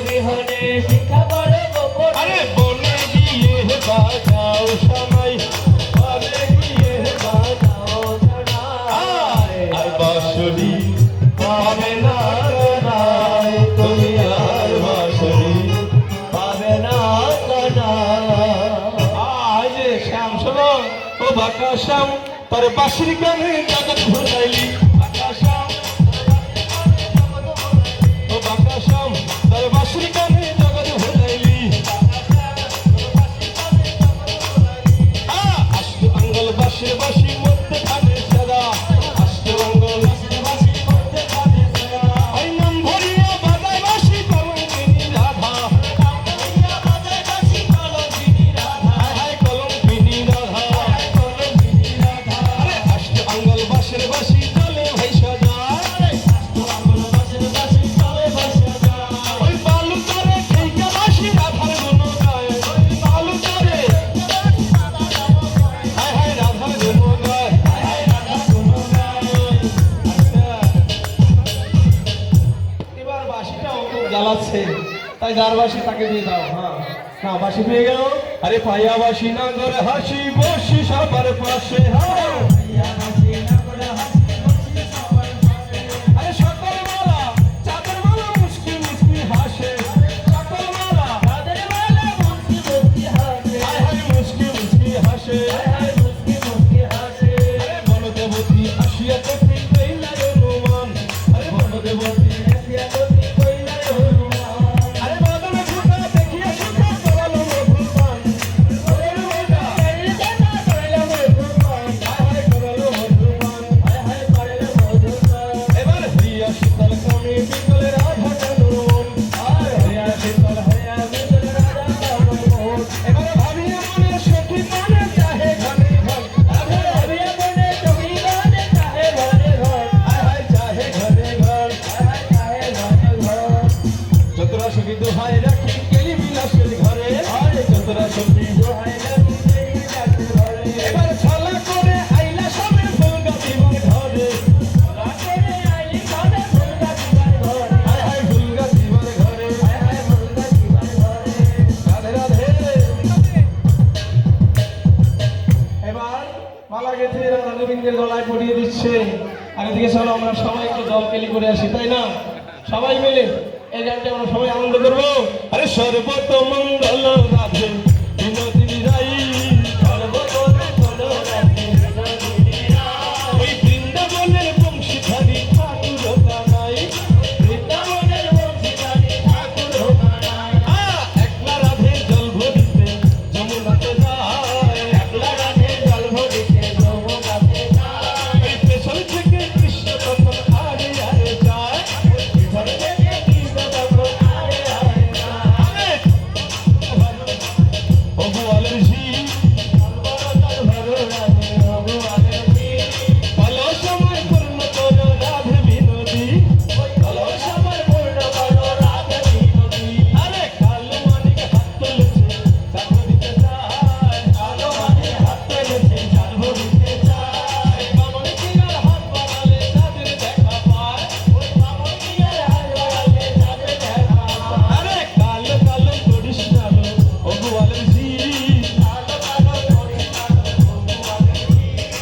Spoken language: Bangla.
বিহনে শিক্ষা বড় গোপন আরে বনে গিয়ে বাজাও সময় বনে গিয়ে বাজাও জানাই আর বাঁশরি পাবে না কানাই তুমি আর বাঁশরি পাবে না কানাই আজ শ্যাম শোনো ও বাঁকা শ্যাম তোর বাঁশির গানে জগৎ ভুলাইলি বাঁকা শ্যাম ও বাঁকা শ্যাম তোর বাঁশির গানে জগৎ ভুলাইলি আষ্ট আঙ্গল বাঁশির বাঁশি মধ্যে থাকে সাদা আষ্ট আঙ্গল ওই নাম ভরিয়া বাজায় বাঁশি কলঙ্কিনী রাধা হায় হায় কলঙ্কিনী রাধা আরে আষ্ট আঙ্গল বাঁশির বাঁশি চলে ভাই সাজা ওই বালু করে খেইকা বাঁশি রাধার গুণ গায় ওই বালু করে হায় হায় রাধার গুণ গায় এবার বাঁশিটাও খুব জ্বালাচ্ছে তাই যার বাঁশি তাকে দিয়ে দাও হ্যাঁ না বাঁশি পেয়ে গেল আরে পাইয়া বাঁশি না করে হাসি বসি সবার পাশে হ্যাঁ আরে সকল মালা চাঁদের মালা মুস্কি মুস্কি হাসে সকল মালা হায় হায় মুস্কি মুস্কি হাসে আরে বনদেবতী আসিয়া দেখি কইলার হনুমান আরে বনদেবতী আরে বাদনে ফুটা দেখিয়া সুখা করল মধুপান হায় হায় করল মধুপান এবার হইয়া শীতল ক্রমে বিকলে রাধা কানুন এবার ভাবিয়া মনে সখী মনে চাহে ঘনে ঘন হায় হায় চাহে ঘনে ঘন যতরা সখী দোহাই রাখি কেলি বিলাসের ঘরে যতরা সখী এবার ছলা করে আইলা সবে ফুলগা দিবার ঘরে হায় হায় ফুলগা দিবার ঘরে রাধে রাধে এবার মালা গেছে রাধা গোবিন্দের গলায় পরিয়ে দিচ্ছে আর এদিকে চলো আমরা সবাই একটু দল কেলি করে আসি তাই না সবাই মিলে এই গানটা আমরা সবাই আনন্দ করবো আরে সর্বত মঙ্গল রাধে